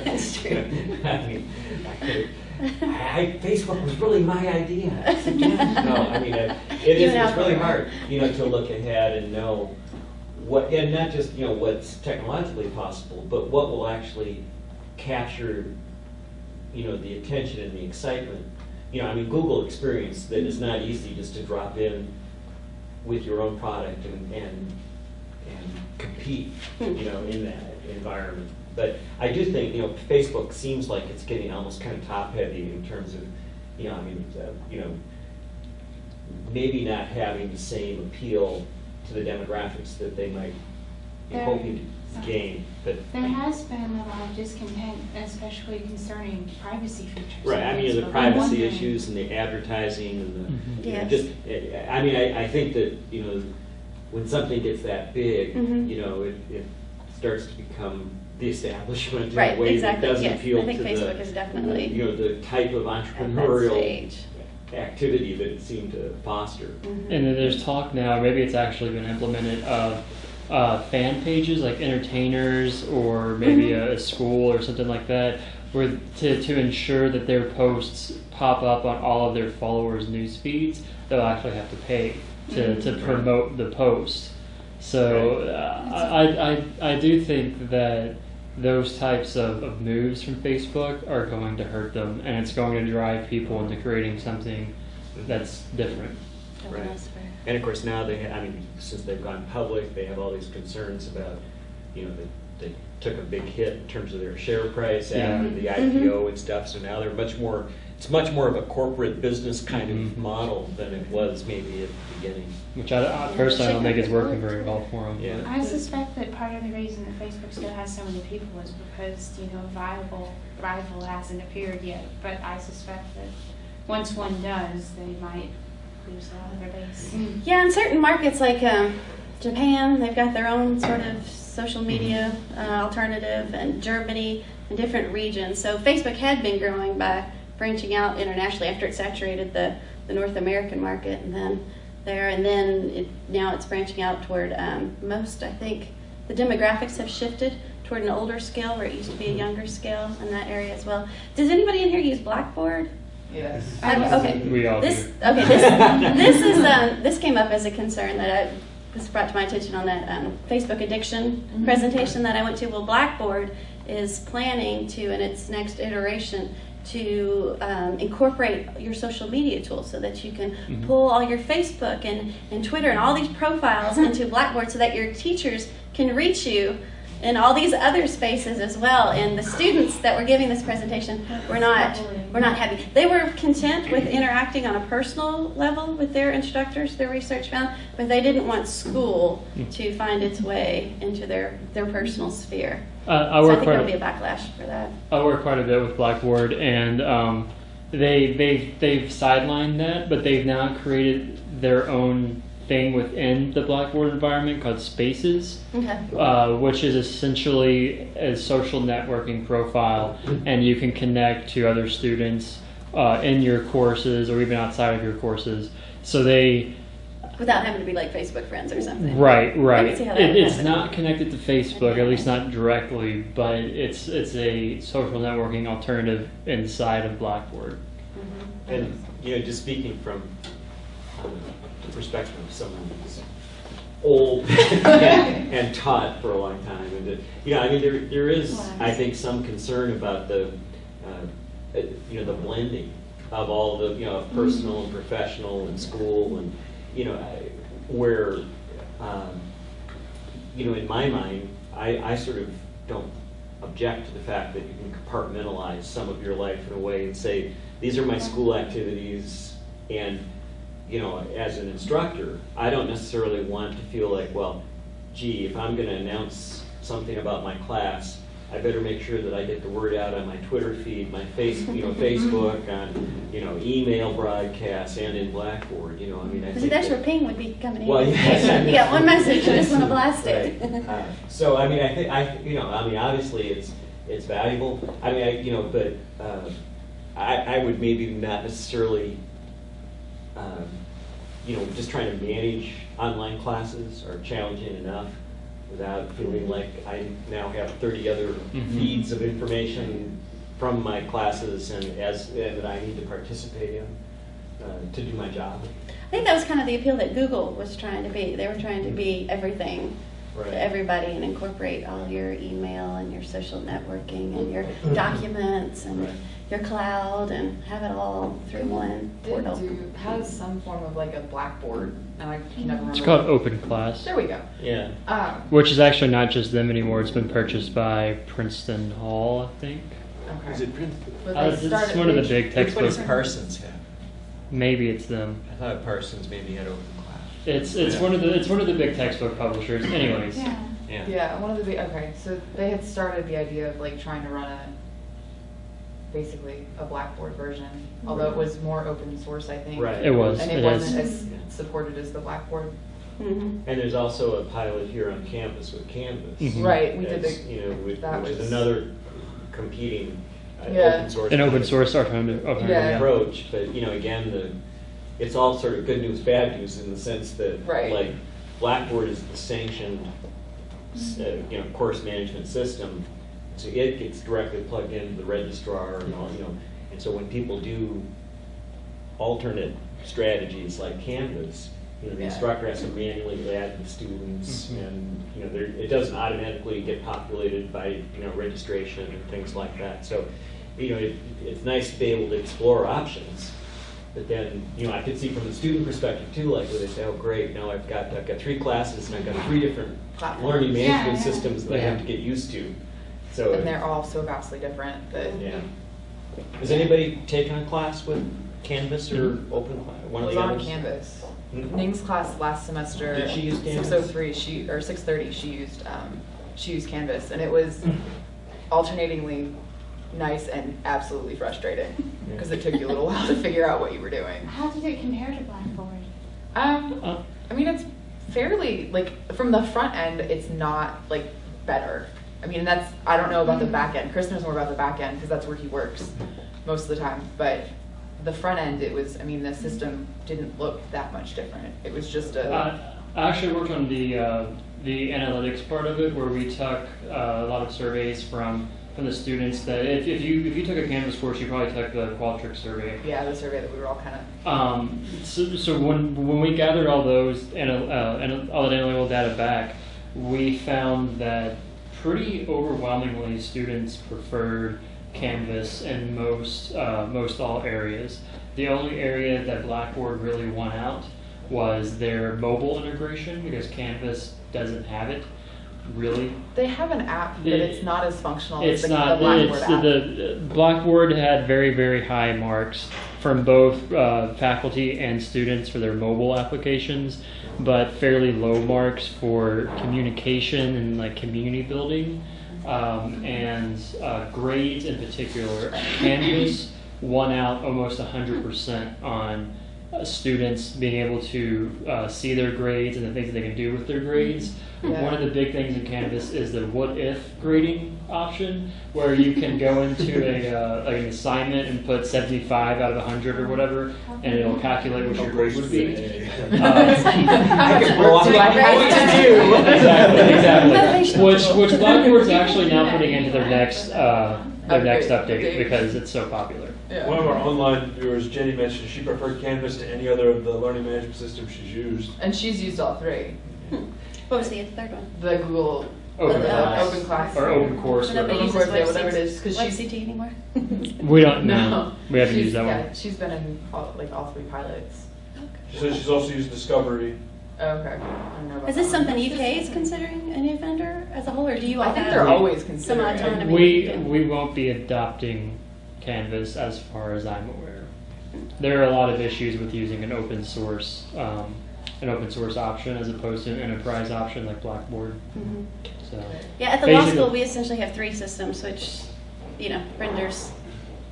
[SPEAKER 6] That's
[SPEAKER 2] true.
[SPEAKER 6] I mean, Facebook was really my idea. I said, yeah. No, I mean, it's really hard, to look ahead and know what, and not just, what's technologically possible, but what will actually capture, the attention and the excitement. Google experience that is not easy just to drop in with your own product and compete, in that environment. But I do think, Facebook seems like it's getting almost kind of top heavy in terms of, maybe not having the same appeal to the demographics that they might be hoping to gain. But
[SPEAKER 3] There has been a lot of discontent, especially concerning privacy features.
[SPEAKER 6] right,
[SPEAKER 3] on
[SPEAKER 6] the
[SPEAKER 3] Facebook. I'm
[SPEAKER 6] privacy
[SPEAKER 3] wondering-
[SPEAKER 6] issues and the advertising and the,
[SPEAKER 2] Yes.
[SPEAKER 6] I think that, when something gets that big,
[SPEAKER 2] Mhm.
[SPEAKER 6] it starts to become the establishment in
[SPEAKER 2] Right,
[SPEAKER 6] a way
[SPEAKER 2] exactly.
[SPEAKER 6] that doesn't
[SPEAKER 2] Yes,
[SPEAKER 6] appeal
[SPEAKER 2] I think
[SPEAKER 6] to
[SPEAKER 2] Facebook
[SPEAKER 6] the,
[SPEAKER 2] is definitely
[SPEAKER 6] the type of
[SPEAKER 2] at that
[SPEAKER 6] entrepreneurial
[SPEAKER 2] stage.
[SPEAKER 6] activity that it seemed to foster.
[SPEAKER 2] Mhm.
[SPEAKER 4] And then there's talk now, maybe it's actually been implemented, of fan pages like entertainers or maybe a school or something like that, where to ensure that their posts pop up on all of their followers' news feeds, they'll actually have to pay to promote the post. So I do think that those types of moves from Facebook are going to hurt them, and it's going to drive people into creating something that's different.
[SPEAKER 6] Right. And of course now since they've gone public, they have all these concerns about, they took a big hit in terms of their share price after the IPO and stuff. So now it's much more of a corporate business kind of model than it was maybe at the beginning.
[SPEAKER 4] Which I personally don't think is working very well for them.
[SPEAKER 6] Yeah.
[SPEAKER 3] I suspect that part of the reason that Facebook still has so many people is because, a viable rival hasn't appeared yet. But I suspect that once one does, they might lose a lot of their base.
[SPEAKER 2] Yeah, in certain markets like Japan, they've got their own sort of social media alternative, and Germany and different regions. So Facebook had been growing by branching out internationally after it saturated the North American market, and then now it's branching out toward I think the demographics have shifted toward an older scale where it used to be a younger scale in that area as well. Does anybody in here use Blackboard?
[SPEAKER 5] Yes.
[SPEAKER 2] Okay.
[SPEAKER 4] We all
[SPEAKER 2] This
[SPEAKER 4] do.
[SPEAKER 2] this came up as a concern that was brought to my attention on that Facebook addiction presentation that I went to. Well, Blackboard is planning to, in its next iteration, to incorporate your social media tools so that you can
[SPEAKER 4] Mhm.
[SPEAKER 2] pull all your Facebook and Twitter and all these profiles into Blackboard so that your teachers can reach you in all these other spaces as well. And the students that were giving this presentation were not happy. They were content with interacting on a personal level with their instructors, their research found, but they didn't want school to find its way into their personal sphere.
[SPEAKER 4] I
[SPEAKER 2] So I
[SPEAKER 4] work
[SPEAKER 2] think
[SPEAKER 4] quite
[SPEAKER 2] there'll
[SPEAKER 4] a-
[SPEAKER 2] be a backlash for that.
[SPEAKER 4] I work quite a bit with Blackboard, and they've sidelined that, but they've now created their own thing within the Blackboard environment called Spaces,
[SPEAKER 2] Okay.
[SPEAKER 4] which is essentially a social networking profile, and you can connect to other students in your courses or even outside of your courses. So they
[SPEAKER 2] Without having to be like Facebook friends or something.
[SPEAKER 4] Right.
[SPEAKER 2] I can see how that would
[SPEAKER 4] It's
[SPEAKER 2] happen.
[SPEAKER 4] not connected to Facebook, at least not directly, but it's a social networking alternative inside of Blackboard.
[SPEAKER 6] And, just speaking from the perspective of someone who's old and taught for a long time, and there is, I think, some concern about the blending of all the, of personal and professional and school, and, where, in my mind, I sort of don't object to the fact that you can compartmentalize some of your life in a way and say, these are my school activities, and, as an instructor, I don't necessarily want to feel like, well, gee, if I'm going to announce something about my class, I better make sure that I get the word out on my Twitter feed, my Facebook, on, email broadcasts, and in Blackboard. I
[SPEAKER 2] See,
[SPEAKER 6] think
[SPEAKER 2] that's
[SPEAKER 6] that-
[SPEAKER 2] where ping would be coming in.
[SPEAKER 6] Well, yes.
[SPEAKER 2] You got one message, you just want to blast it.
[SPEAKER 6] Right. So, I think, obviously it's valuable. But I would maybe not necessarily, just trying to manage online classes are challenging enough without feeling like I now have 30 other feeds of information from my classes and that I need to participate in to do my job.
[SPEAKER 2] I think that was kind of the appeal that Google was trying to be. They were trying to be everything
[SPEAKER 6] Right.
[SPEAKER 2] to everybody and incorporate all your email and your social networking and your documents and
[SPEAKER 6] Right.
[SPEAKER 2] your cloud and have it all through one portal.
[SPEAKER 1] Has some form of like a Blackboard, and I can never remember.
[SPEAKER 4] It's called Open Class,
[SPEAKER 1] There we go.
[SPEAKER 6] Yeah.
[SPEAKER 4] which is actually not just them anymore. It's been purchased by Princeton Hall, I think.
[SPEAKER 1] Okay.
[SPEAKER 8] Is it Princeton?
[SPEAKER 1] But
[SPEAKER 4] It's
[SPEAKER 1] they started-
[SPEAKER 4] one of the
[SPEAKER 1] they-
[SPEAKER 4] big
[SPEAKER 8] What does
[SPEAKER 4] textbooks.
[SPEAKER 8] Parsons have?
[SPEAKER 4] Maybe it's them.
[SPEAKER 8] I thought Parsons maybe had Open Class.
[SPEAKER 4] It's
[SPEAKER 8] Yeah.
[SPEAKER 4] one of the big textbook publishers. Anyways,
[SPEAKER 3] Yeah.
[SPEAKER 8] Yeah.
[SPEAKER 1] Yeah, one of the big, okay, so they had started the idea of like trying to run basically a Blackboard version, although it was more open source, I think.
[SPEAKER 6] Right.
[SPEAKER 4] it was.
[SPEAKER 1] And
[SPEAKER 4] It
[SPEAKER 1] it wasn't
[SPEAKER 4] is.
[SPEAKER 1] as supported as the Blackboard.
[SPEAKER 2] Mhm.
[SPEAKER 6] And there's also a pilot here on campus with Canvas.
[SPEAKER 4] Mhm.
[SPEAKER 1] Right, we did
[SPEAKER 6] That's,
[SPEAKER 1] the, that
[SPEAKER 6] which is
[SPEAKER 1] was-
[SPEAKER 6] another competing
[SPEAKER 1] Yeah.
[SPEAKER 6] open source.
[SPEAKER 4] An open source alternative.
[SPEAKER 1] Yeah.
[SPEAKER 6] approach, but again, it's all sort of good news, bad news in the sense that
[SPEAKER 1] Right.
[SPEAKER 6] like Blackboard is the sanctioned course management system, so it gets directly plugged into the registrar and all, and so when people do alternate strategies like Canvas, the
[SPEAKER 1] Yeah.
[SPEAKER 6] instructor has to manually add the students, and it doesn't automatically get populated by registration and things like that. So it's nice to be able to explore options, but then I could see from the student perspective too, like where they say, oh great, now I've got 3 classes and I've got 3 different
[SPEAKER 1] Platforms.
[SPEAKER 6] learning management
[SPEAKER 3] Yeah.
[SPEAKER 6] systems that I have to get used to. So
[SPEAKER 1] And they're all so vastly different that.
[SPEAKER 6] yeah. Has anybody taken a class with Canvas or Open Class? One
[SPEAKER 1] I
[SPEAKER 6] of
[SPEAKER 1] was
[SPEAKER 6] the
[SPEAKER 1] on
[SPEAKER 6] others?
[SPEAKER 1] Canvas.
[SPEAKER 6] Mhm.
[SPEAKER 1] Ning's class last semester.
[SPEAKER 6] Did she use Canvas?
[SPEAKER 1] 603, or 630, she used Canvas, and it was alternatingly nice and absolutely frustrating because it took you a little while to figure out what you were doing.
[SPEAKER 3] How did it compare to Blackboard?
[SPEAKER 1] I mean, it's fairly, like, from the front end, it's not, like, better. I mean, I don't know about the back end. Chris knows more about the back end because that's where he works most of the time. But the front end, the system didn't look that much different. It was just
[SPEAKER 4] I actually worked on the analytics part of it, where we took a lot of surveys from the students. That if you took a Canvas course, you probably took the Qualtrics survey.
[SPEAKER 1] yeah, the survey that we were all kind of.
[SPEAKER 4] So when we gathered all those and all that analytical data back, we found that pretty overwhelmingly students preferred Canvas in most all areas. The only area that Blackboard really won out was their mobile integration, because Canvas doesn't have it really.
[SPEAKER 1] They have an app, but it's not as functional as
[SPEAKER 4] It's
[SPEAKER 1] the
[SPEAKER 4] not.
[SPEAKER 1] Blackboard app.
[SPEAKER 4] The Blackboard had very, very high marks from both faculty and students for their mobile applications, but fairly low marks for communication and like community building, and grades in particular. Canvas won out almost 100% on students being able to see their grades and the things that they can do with their grades.
[SPEAKER 1] Yeah.
[SPEAKER 4] One of the big things in Canvas is the what if grading option, where you can go into like an assignment and put 75 out of 100 or whatever, and it'll calculate what your grade would be. Exactly. Which Blackboard's actually now putting into their next update because it's so popular.
[SPEAKER 1] Yeah.
[SPEAKER 9] One of our online viewers, Jenny, mentioned she preferred Canvas to any other of the learning management systems she's used.
[SPEAKER 1] And she's used all three.
[SPEAKER 2] What was the third one?
[SPEAKER 1] The Google
[SPEAKER 4] Open class.
[SPEAKER 1] Open class.
[SPEAKER 4] Or open course.
[SPEAKER 2] So nobody
[SPEAKER 1] Open
[SPEAKER 2] uses
[SPEAKER 1] course, yeah, whatever it is, 'cause she's-
[SPEAKER 2] WebCT anymore?
[SPEAKER 4] We don't know.
[SPEAKER 1] No.
[SPEAKER 4] We haven't
[SPEAKER 1] She's-
[SPEAKER 4] used that
[SPEAKER 1] yeah,
[SPEAKER 4] one.
[SPEAKER 1] she's been in all three pilots.
[SPEAKER 9] She says she's also used Discovery.
[SPEAKER 1] Oh, okay. I don't know about
[SPEAKER 2] Is this
[SPEAKER 1] that one.
[SPEAKER 2] something UK is considering a new vendor as a whole, or do you all
[SPEAKER 1] I think
[SPEAKER 2] have
[SPEAKER 1] they're always
[SPEAKER 2] some
[SPEAKER 1] considering it.
[SPEAKER 2] autonomy?
[SPEAKER 4] We won't be adopting Canvas as far as I'm aware. There are a lot of issues with using an open source option as opposed to an enterprise option like Blackboard.
[SPEAKER 2] Mhm.
[SPEAKER 4] So
[SPEAKER 2] Yeah, at the law
[SPEAKER 4] basically-
[SPEAKER 2] school, we essentially have three systems, which, renders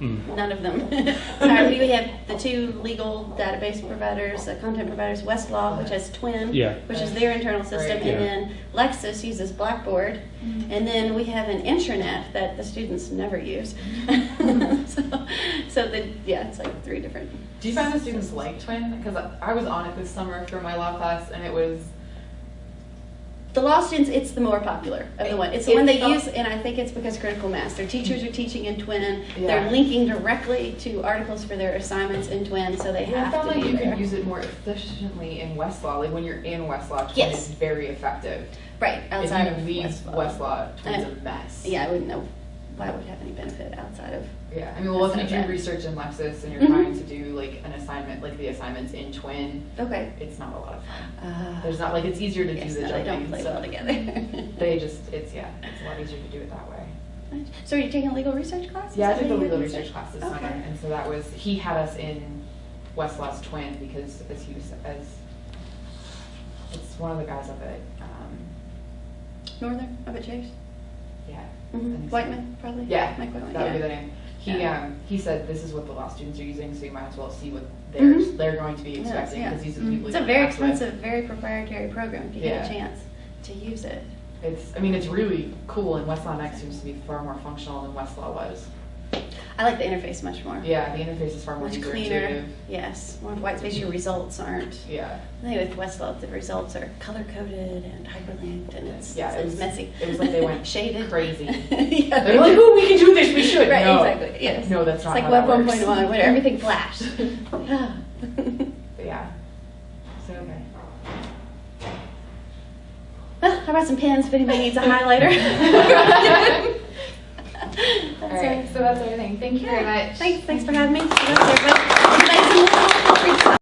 [SPEAKER 2] none of them. We have the two legal database providers, content providers, Westlaw, which has Twin,
[SPEAKER 4] Yeah.
[SPEAKER 2] which is their internal system,
[SPEAKER 1] Right.
[SPEAKER 4] Yeah.
[SPEAKER 2] and then Lexis uses Blackboard, and then we have an intranet that the students never use. It's like three different.
[SPEAKER 1] Do you find the students like Twin? Because I was on it this summer for my law class, and it was.
[SPEAKER 2] The law students, it's the more popular of the one. It's the one they
[SPEAKER 1] It's
[SPEAKER 2] use, and I think it's because critical mass. Their teachers are teaching in Twin.
[SPEAKER 1] Yeah.
[SPEAKER 2] They're linking directly to articles for their assignments in Twin, so they
[SPEAKER 1] I
[SPEAKER 2] have
[SPEAKER 1] found
[SPEAKER 2] to
[SPEAKER 1] like
[SPEAKER 2] be
[SPEAKER 1] you
[SPEAKER 2] there.
[SPEAKER 1] could use it more efficiently in Westlaw. Like when you're in Westlaw, Twin
[SPEAKER 2] Yes.
[SPEAKER 1] is very effective.
[SPEAKER 2] Right, outside
[SPEAKER 1] if
[SPEAKER 2] of
[SPEAKER 1] you leave
[SPEAKER 2] Westlaw.
[SPEAKER 1] Westlaw, Twin's a mess.
[SPEAKER 2] Yeah, I wouldn't know why it would have any benefit outside of.
[SPEAKER 1] Yeah, I mean, well, if you
[SPEAKER 2] Outside of
[SPEAKER 1] do
[SPEAKER 2] that.
[SPEAKER 1] research in Lexis and you're
[SPEAKER 2] Mhm.
[SPEAKER 1] trying to do like an assignment, like the assignments in Twin,
[SPEAKER 2] Okay.
[SPEAKER 1] it's not a lot of fun. There's not like it's easier to
[SPEAKER 2] Yes,
[SPEAKER 1] do the
[SPEAKER 2] no, they
[SPEAKER 1] jumping.
[SPEAKER 2] don't play
[SPEAKER 1] so
[SPEAKER 2] well together.
[SPEAKER 1] They just it's a lot easier to do it that way.
[SPEAKER 2] So are you taking a legal research class? Is
[SPEAKER 1] Yeah, I
[SPEAKER 2] that
[SPEAKER 1] took the
[SPEAKER 2] what you
[SPEAKER 1] legal
[SPEAKER 2] were
[SPEAKER 1] research
[SPEAKER 2] saying?
[SPEAKER 1] class this
[SPEAKER 2] Okay.
[SPEAKER 1] summer, and so that was he had us in Westlaw's Twin because as he was it's one of the guys up at
[SPEAKER 2] Northern, up at Chase?
[SPEAKER 1] yeah. I
[SPEAKER 2] Mm-hmm.
[SPEAKER 1] think so.
[SPEAKER 2] Whiteman, probably?
[SPEAKER 1] Yeah,
[SPEAKER 2] Mike Whiteman,
[SPEAKER 1] that would be
[SPEAKER 2] yeah.
[SPEAKER 1] the name.
[SPEAKER 2] Yeah.
[SPEAKER 1] He said this is what the law students are using, so you might as well see what
[SPEAKER 2] Mhm.
[SPEAKER 1] they're going to be
[SPEAKER 2] Yes,
[SPEAKER 1] expecting
[SPEAKER 2] yeah.
[SPEAKER 1] because these are the
[SPEAKER 2] Mhm.
[SPEAKER 1] people.
[SPEAKER 2] It's a
[SPEAKER 1] you
[SPEAKER 2] very
[SPEAKER 1] interact with.
[SPEAKER 2] expensive, very proprietary program if you get
[SPEAKER 1] Yeah.
[SPEAKER 2] a chance to use it.
[SPEAKER 1] It's really cool, and Westlaw Next seems to be far more functional than Westlaw was.
[SPEAKER 2] I like the interface much more.
[SPEAKER 1] Yeah, the interface is far more
[SPEAKER 2] Much
[SPEAKER 1] user
[SPEAKER 2] cleaner.
[SPEAKER 1] intuitive.
[SPEAKER 2] Yes, more white space. Your results aren't.
[SPEAKER 1] Yeah.
[SPEAKER 2] I think with Westlaw, the results are color coded and hyperlinked, and it's messy.
[SPEAKER 1] It was like they went
[SPEAKER 2] shaded,
[SPEAKER 1] crazy.
[SPEAKER 2] Yeah,
[SPEAKER 1] They're like, oh, we can do this. We should.
[SPEAKER 2] Right,
[SPEAKER 1] No.
[SPEAKER 2] exactly. Yes.
[SPEAKER 1] No, that's not
[SPEAKER 2] It's like
[SPEAKER 1] how
[SPEAKER 2] Web
[SPEAKER 1] that works.
[SPEAKER 2] 1.1, where everything flashed.
[SPEAKER 1] But yeah. So okay.
[SPEAKER 2] Well, how about some pens if anybody needs a highlighter?
[SPEAKER 1] All right. So that's everything. Thank you very much.
[SPEAKER 2] Thanks for having me. Thanks, everybody. Thanks,